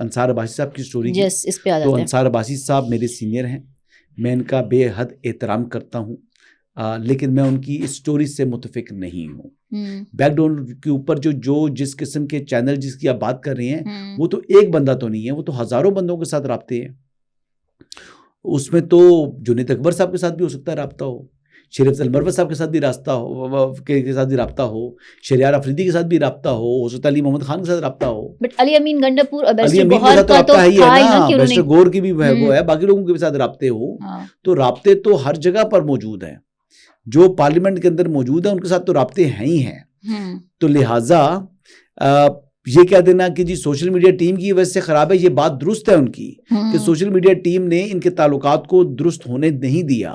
انصار عباسی صاحب کی اسٹوری کی. یس اس پہ آ تو جاتے ہیں. انصار عباسی صاحب میرے سینئر ہیں, میں ان کا بے حد احترام کرتا ہوں, لیکن میں ان کی اسٹوری سے متفق نہیں ہوں. بیک گراؤنڈ کے اوپر جو جس قسم کے چینل جس کی آپ بات کر رہی ہیں, وہ تو ایک بندہ تو نہیں ہے, وہ تو ہزاروں بندوں کے ساتھ رابطے ہیں. اس میں تو جنید اکبر صاحب کے ساتھ بھی ہو سکتا ہے رابطہ ہو, شریف المروت صاحب کے ساتھ بھی رابطہ ہو, شہریار افریدی کے ساتھ بھی رابطہ ہو سکتا ہے, علی محمد خان کے ساتھ رابطہ ہو, بٹ علی امین گنڈاپور اور علی بیرسٹر امین کے گوہر ساتھ کا تو رابطہ ہے ہی تھا ہی ہے نا نا, کہ انہوں بیرسٹر نے. گور کی بھی وہ ہے, باقی لوگوں کے ساتھ رابطے ہو, تو رابطے تو ہر جگہ پر موجود ہیں. جو پارلیمنٹ کے اندر موجود ہیں ان کے ساتھ تو رابطے ہیں ہی ہیں. تو لہٰذا یہ کہہ دینا کہ جی سوشل میڈیا ٹیم کی وجہ سے خراب ہے, یہ بات درست ہے ان کی کہ سوشل میڈیا ٹیم نے ان کے تعلقات کو درست ہونے نہیں دیا,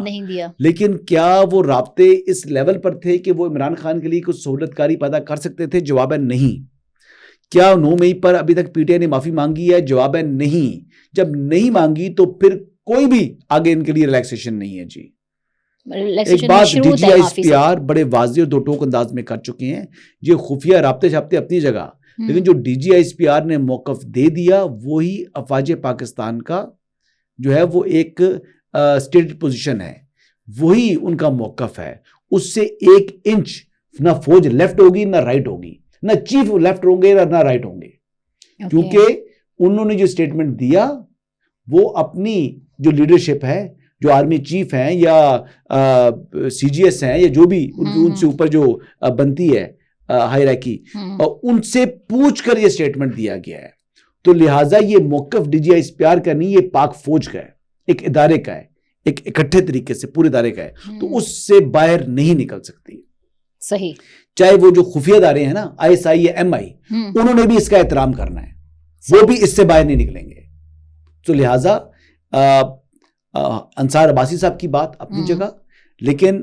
لیکن کیا وہ رابطے اس لیول پر تھے کہ وہ عمران خان کے لیے کچھ سہولت کاری پیدا کر سکتے تھے؟ جواب ہے نہیں. کیا 9 مئی پر ابھی تک پی ٹی آئی نے معافی مانگی ہے؟ جواب ہے نہیں. جب نہیں مانگی تو پھر کوئی بھی آگے ان کے لیے ریلیکسیشن نہیں ہے. جی ایک بات D G I S P R بڑے واضح اور دو ٹوک انداز میں کر چکے ہیں, یہ خفیہ رابطے شابطے اپنی جگہ, لیکن جو D G I S P R نے موقف دے دیا وہی افواج پاکستان کا جو ہے وہ ایک اسٹیٹ پوزیشن ہے, وہی ان کا موقف ہے. اس سے 1 انچ نہ فوج لیفٹ ہوگی نہ رائٹ ہوگی, نہ چیف لیفٹ ہوں گے نہ رائٹ ہوں گے, کیونکہ انہوں نے جو اسٹیٹمنٹ دیا وہ اپنی جو لیڈرشپ ہے, جو آرمی چیف ہیں یا سی جی ایس ہیں یا جو بھی ان سے اوپر جو بنتی ہے ہائرارکی, ان سے پوچھ کر یہ اسٹیٹمنٹ دیا گیا ہے. تو لہٰذا یہ موقف D G I S P R کا نہیں, یہ پاک فوج کا ہے, ایک ادارے کا ہے, ایک اکٹھے طریقے سے پورے ادارے کا ہے, تو اس سے باہر نہیں نکل سکتی. صحیح. چاہے وہ جو خفیہ ادارے ہیں نا, آئی ایس آئی یا ایم آئی, انہوں نے بھی اس کا احترام کرنا ہے, وہ بھی اس سے باہر نہیں نکلیں گے. تو لہٰذا انصار عباسی صاحب کی بات اپنی جگہ, لیکن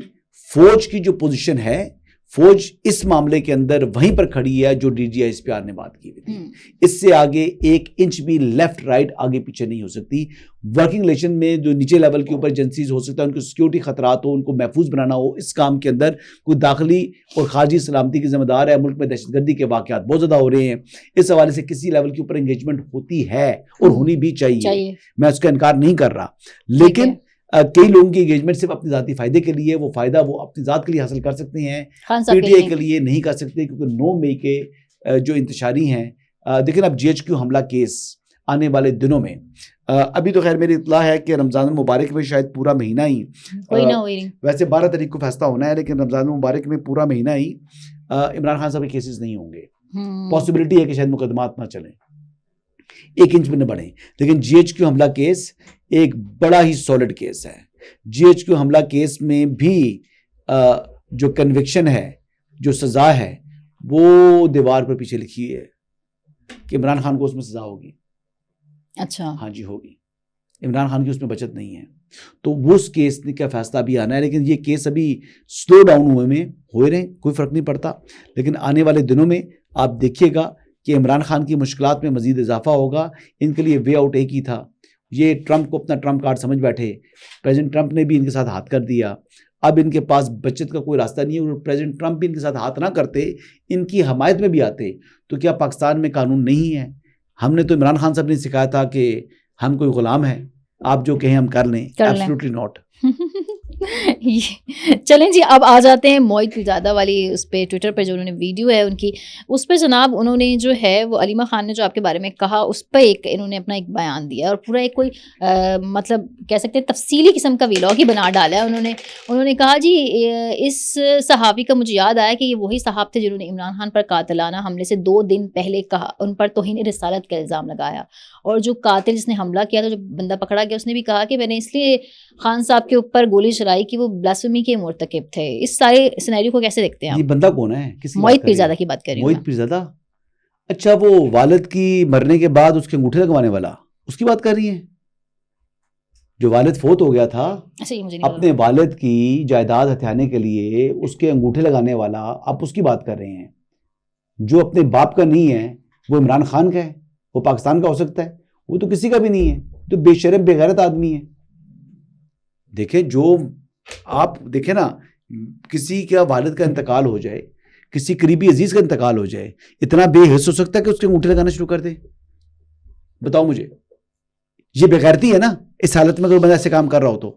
فوج کی جو پوزیشن ہے, فوج اس معاملے کے اندر وہیں پر کھڑی ہے جو D G I S P R نے بات کی ہوئی تھی. اس سے آگے 1 انچ بھی لیفٹ رائٹ آگے پیچھے نہیں ہو سکتی. ورکنگ ریلیشن میں جو نیچے لیول کے اوپر ایجنسیز ہو سکتا ہے, ان کو سیکیورٹی خطرات ہو, ان کو محفوظ بنانا ہو, اس کام کے اندر کوئی داخلی اور خارجی سلامتی کی ذمہ دار ہے. ملک میں دہشت گردی کے واقعات بہت زیادہ ہو رہے ہیں, اس حوالے سے کسی لیول کے اوپر انگیجمنٹ ہوتی ہے اور ہونی بھی چاہیے, میں اس کا انکار نہیں کر رہا, لیکن کئی لوگوں کی انگیجمنٹ صرف اپنے ذاتی فائدے کے لیے, وہ فائدہ وہ اپنی ذات کے لیے حاصل کر سکتے ہیں, پی ٹی آئی کے لیے نہیں کر سکتے, کیونکہ 9 مئی کے جو انتشاری ہیں. دیکھیں اب جی ایچ کیو حملہ کیس آنے والے دنوں میں, ابھی تو خیر میری اطلاع ہے کہ رمضان المبارک میں شاید پورا مہینہ ہی, ویسے 12 تاریخ کو فیصلہ ہونا ہے, لیکن رمضان المبارک میں پورا مہینہ ہی عمران خان صاحب کے کیسز نہیں ہوں گے. پاسبلٹی ہے کہ شاید مقدمات نہ چلیں, 1 انچ بھی نہ بڑھیں. لیکن جی ایچ کیو حملہ کیس ایک بڑا ہی سالڈ کیس ہے. جی ایچ کیو حملہ کیس میں بھی جو کنوکشن ہے, جو سزا ہے, وہ دیوار پر پیچھے لکھی ہے کہ عمران خان کو اس میں سزا ہوگی. اچھا, ہاں جی ہوگی, عمران خان کی اس میں بچت نہیں ہے. تو وہ اس کیس کا فیصلہ بھی آنا ہے, لیکن یہ کیس ابھی سلو ڈاؤن ہوئے رہے, کوئی فرق نہیں پڑتا. لیکن آنے والے دنوں میں آپ دیکھیے گا کہ عمران خان کی مشکلات میں مزید اضافہ ہوگا. ان کے لیے وے آؤٹ ایک ہی تھا, یہ ٹرمپ کو اپنا ٹرمپ کارڈ سمجھ بیٹھے. پریزیڈنٹ ٹرمپ نے بھی ان کے ساتھ ہاتھ کر دیا, اب ان کے پاس بچت کا کوئی راستہ نہیں ہے. پریزیڈنٹ ٹرمپ بھی ان کے ساتھ ہاتھ نہ کرتے, ان کی حمایت میں بھی آتے, تو کیا پاکستان میں قانون نہیں ہے؟ ہم نے تو عمران خان صاحب نے سکھایا تھا کہ ہم کوئی غلام ہیں, آپ جو کہیں ہم کر لیں. Absolutely not. چلیں جی, اب آ جاتے ہیں موئد پیرزادہ والی اس پہ ٹویٹر پہ جو انہوں نے ویڈیو ہے ان کی, اس پہ جناب انہوں نے جو ہے وہ علیمہ خان نے جو آپ کے بارے میں کہا اس پہ انہوں نے اپنا ایک بیان دیا, اور پورا ایک کوئی مطلب کہہ سکتے ہیں تفصیلی قسم کا ویلاگ ہی بنا ڈالا ہے. انہوں نے کہا جی اس صحافی کا مجھے یاد آیا کہ یہ وہی صحافی تھے جنہوں نے عمران خان پر قاتلانہ حملے سے 2 دن پہلے کہا, ان پر توہین رسالت کا الزام لگایا, اور جو قاتل جس نے حملہ کیا تھا, جو بندہ پکڑا گیا, اس نے بھی کہا کہ میں نے اس لیے خان صاحب کے اوپر گولی چلائی کہ وہ بلاسفیمی کے مرتکب تھے. اس سارے سینیریو کو کیسے دیکھتے ہیں آپ؟ یہ بندہ کون ہے؟ موئد پیرزادہ کی بات کر رہی ہوں. موئد پیرزادہ, اچھا وہ والد کی مرنے کے بعد اس کے انگوٹھے لگوانے والا, اس کی بات کر رہی ہیں؟ جو والد فوت ہو گیا تھا, اپنے والد کی جائیداد ہتھیانے کے لیے اس کے انگوٹھے لگانے والا, آپ اس کی بات کر رہے ہیں. جو اپنے باپ کا نہیں ہے وہ عمران خان کا ہے, وہ پاکستان کا ہو سکتا ہے, وہ تو کسی کا بھی نہیں ہے, تو بے شرم بے غیرت آدمی ہے. دیکھیں جو آپ دیکھیں نا, کسی کا والد کا انتقال ہو جائے, کسی قریبی عزیز کا انتقال ہو جائے, اتنا بے حس ہو سکتا ہے کہ اس کے انگوٹھے لگانا شروع کر دے؟ بتاؤ مجھے, یہ بےغیرتی ہے نا اس حالت میں اگر بندہ ایسے کام کر رہا ہو تو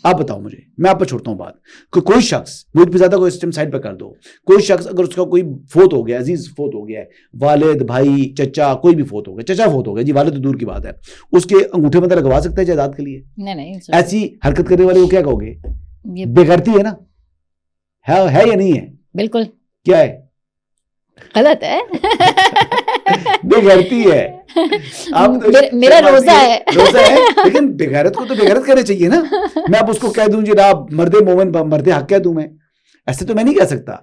آپ بتاؤ مجھے, میں آپ پر چھوڑتا ہوں بات. کوئی شخص موہت پیرزادہ کو اس ٹائم سائڈ پہ کر دو, کوئی شخص اگر اس کا کوئی فوت ہو گیا, عزیز فوت ہو گیا ہے, والد بھائی چچا کوئی بھی فوت ہو گیا, چچا فوت ہو گیا جی, والد تو دور کی بات ہے, اس کے انگوٹھے میں لگوا سکتا ہے جائیداد کے لیے؟ نہیں. ایسی حرکت کرنے والے کو کیا کہو گے؟ بےغیرتی ہے نا, ہے یا نہیں ہے؟ بالکل کیا ہے؟ غلط ہے, بےغیرتی ہے. میرا روزہ ہے, لیکن بےغیرت کو تو بےغیرت کرنا چاہیے نا. میں اب اس کو کہہ دوں جناب مرد مومن مرد حق کہہ دوں, میں ایسے تو میں نہیں کہہ سکتا.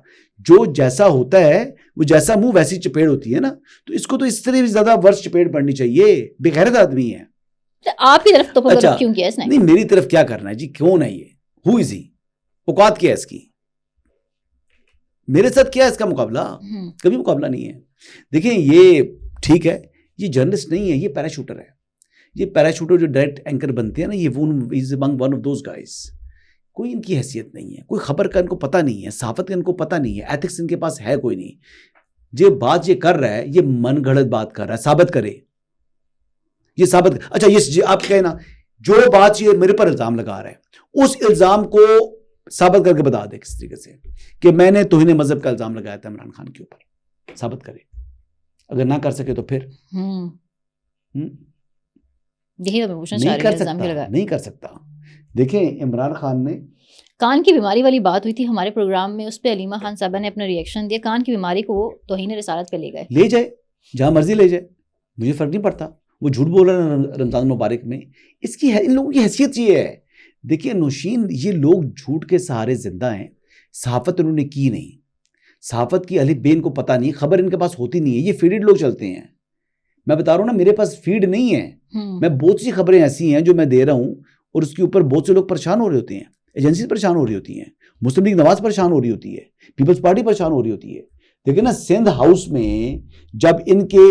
جو جیسا ہوتا ہے وہ جیسا منہ ویسی چپیڑ ہوتی ہے نا, تو اس کو تو اس طرح بھی زیادہ ورس چپیڑ پڑنی چاہیے. بےغیرت آدمی ہے. آپ کی طرف تو اچھا کیوں کیا اس نے؟ نہیں, میری طرف کیا کرنا ہے جی, کون ہے یہ, ہو از ہی, اوقات کیا ہے اس کی, میرے ساتھ کیا ہے اس کا مقابلہ؟ کبھی مقابلہ نہیں ہے. دیکھیں یہ ٹھیک ہے, یہ جرنلسٹ نہیں ہے, یہ پیراشوٹر ہے. یہ پیراشوٹر جو ڈائریکٹ اینکر بنتے ہیں نا, یہ ون آف دوز گائز. کوئی ان کی حیثیت نہیں ہے, کوئی خبر کا ان کو پتہ نہیں ہے, صحافت کا ان کو پتہ نہیں ہے, ایتھکس ان کے پاس ہے کوئی نہیں. یہ بات یہ کر رہا ہے, یہ من گھڑت بات کر رہا ہے, ثابت کرے, یہ ثابت. اچھا یہ آپ کہنا جو بات یہ میرے پر الزام لگا رہا ہے, اس الزام کو ثابت کر کے بتا دے کس طریقے سے کہ میں نے توہین مذہب کا الزام لگایا تھا عمران خان کے اوپر, ثابت کرے. اگر نہ کر سکے تو پھر نہیں کر سکتا. دیکھیں عمران خان نے کان کی بیماری والی بات ہوئی تھی ہمارے پروگرام میں, اس پہ علیمہ خان صاحبہ نے اپنا ریئیکشن دیا. کان کی بیماری کو وہ توہین رسالت پہ لے گئے. لے جائے جہاں مرضی لے جائے, مجھے فرق نہیں پڑتا. وہ جھوٹ بول رہا ہے رمضان مبارک میں, اس کی ان لوگوں کی حیثیت یہ ہے. دیکھیے نوشین, یہ لوگ جھوٹ کے سہارے زندہ ہیں. صحافت انہوں نے کی نہیں, صحافت کی الف بے ان کو پتہ نہیں, خبر ان کے پاس ہوتی نہیں ہے. یہ فیڈڈ لوگ چلتے ہیں. میں بتا رہا ہوں نا, میرے پاس فیڈ نہیں ہے. میں بہت سی خبریں ایسی ہیں جو میں دے رہا ہوں اور اس کے اوپر بہت سے لوگ پریشان ہو رہے ہوتے ہیں, ایجنسیز پریشان ہو رہی ہوتی ہیں, مسلم لیگ نواز پریشان ہو رہی ہوتی ہے, پیپلز پارٹی پریشان ہو رہی ہوتی ہے. دیکھیں نا سندھ ہاؤس میں جب ان کے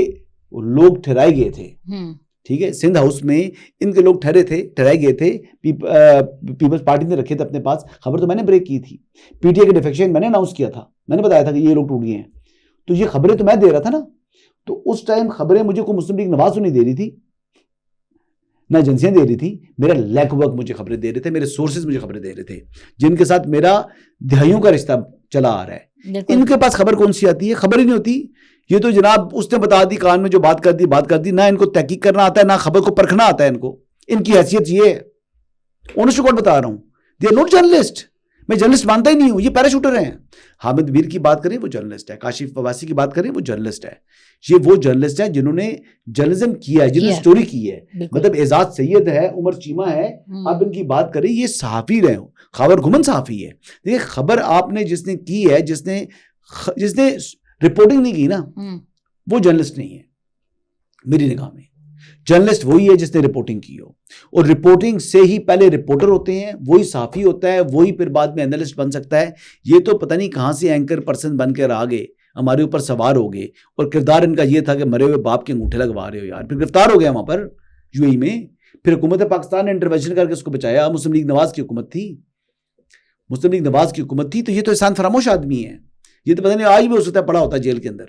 لوگ ٹھہرائے گئے تھے, ٹھیک ہے, سندھ ہاؤس میں ان کے لوگ ٹھہرائے گئے تھے, پیپلز پارٹی نے رکھے تھے اپنے پاس. خبر تو میں نے بریک کی تھی, پی ٹی اے کے ڈیفیکشن میں نے اناؤنس کیا تھا, میں نے بتایا تھا کہ یہ لوگ ٹوٹ گئے ہیں. تو یہ خبریں تو میں دے رہا تھا نا. تو اس ٹائم خبریں مجھے کوئی مسلم لیگ نواز تو نہیں دے رہی تھی, نہ ایجنسیاں دے رہی تھی, میرا لیک ورک مجھے خبریں دے رہے تھے, میرے سورسز مجھے خبریں دے رہے تھے, جن کے ساتھ میرا دہائیوں کا رشتہ چلا آ رہا ہے. ان کے پاس خبر کون سی آتی ہے؟ خبر ہی نہیں ہوتی. یہ تو جناب اس نے بتا دی, کان میں جو بات کر دی, نہ ان کو تحقیق کرنا آتا ہے, نہ خبر کو پرکھنا آتا ہے ان کو. ان کی حیثیت یہ ہے, اونرشپ کوڈ بتا رہا ہوں, دے آر ناٹ جرنلسٹ. میں جرنلسٹ مانتا ہی نہیں ہوں, یہ پیراشوٹر ہیں. حامد میر کی بات کریں وہ جرنلسٹ ہے, کاشف فواسی کی بات کریں وہ جرنلسٹ ہے. یہ وہ جرنلسٹ ہیں جنہوں نے جرنلزم کیا ہے, جنہوں نے سٹوری کی ہے. مطلب اعزاز سید ہے, عمر چیمہ ہے, آپ ان کی بات کریں, یہ صحافی رہے ہوں, خبر گمن صحافی ہے. دیکھیں خبر آپ نے جس نے کی ہے, جس نے رپورٹنگ نہیں کی نا, وہ جرنلسٹ نہیں ہے میری نگاہ میں. جرنلسٹ وہی ہے جس نے رپورٹنگ کی ہو, اور رپورٹنگ سے ہی پہلے رپورٹر ہوتے ہیں, وہی صحافی ہوتا ہے, وہی پھر بعد میں اینالسٹ بن سکتا ہے. یہ تو پتہ نہیں کہاں سے اینکر پرسن بن کے آ گئے, ہمارے اوپر سوار ہو گئے, اور کردار ان کا یہ تھا کہ مرے ہوئے باپ کے انگوٹھے لگوا رہے ہو یار. پھر گرفتار ہو گیا وہاں پر یو اے ای میں, پھر حکومت پاکستان نے انٹروینشن کر کے اس کو بچایا. مسلم لیگ نواز کی حکومت تھی, تو یہ تو احسان فراموش آدمی ہے. یہ تو پتہ نہیں آج بھی ہو سکتا ہے پڑا ہوتا ہے جیل کے اندر.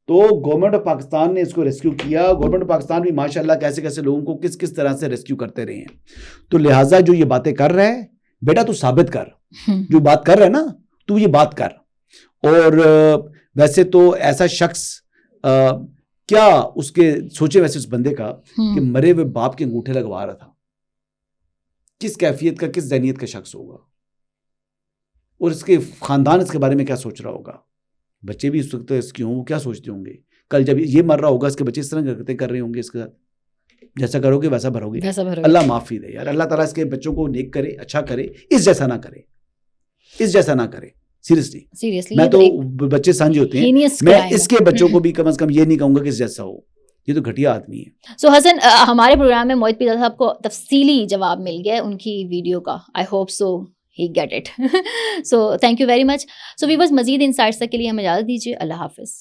تو گورنمنٹ آف پاکستان نے اس کو ریسکیو کیا. گورنمنٹ آف پاکستان بھی ماشاءاللہ کیسے لوگوں کو کس طرح سے ریسکیو کرتے رہے ہیں. تو لہٰذا جو یہ باتیں کر رہا ہے بیٹا, تو ثابت کر, جو بات کر رہا ہے نا, تو یہ بات کر. اور ویسے تو ایسا شخص کیا اس کے سوچے ویسے اس بندے کا کہ مرے ہوئے باپ کے انگوٹھے لگوا رہا تھا, کس کیفیت کا, کس ذہنیت کا شخص ہوگا, اور اس کے خاندان اس کے بارے میں کیا سوچ رہا ہوگا. بچے بھی اس وقت اس کی ہوں, کیا سوچتے ہوں گے کل جب یہ مر رہا ہوگا, اس کے بچے اس طرح کر رہے ہوں گے اس کے ساتھ, جیسا کرو گے ویسا بھرو گے. اللہ معافی دے یار, اللہ تعالیٰ اس کے بچوں کو نیک کرے, اچھا کرے, اس جیسا نہ کرے. سیریسلی میں تو بچے سانجے ہوتے ہیں, میں اس کے بچوں کو بھی کم از کم یہ نہیں کہوں گا کہ اس جیسا ہو. یہ تو گھٹیا آدمی ہے. سو حسن, ہمارے پروگرام میں موہت پیرزادہ صاحب کو تفصیلی جواب مل گیا ان کی ویڈیو کا. I hope so he get it. So thank you very much. So viewers, مزید انسائٹس تک کے لیے ہمیں اجازت دیجیے. اللہ حافظ.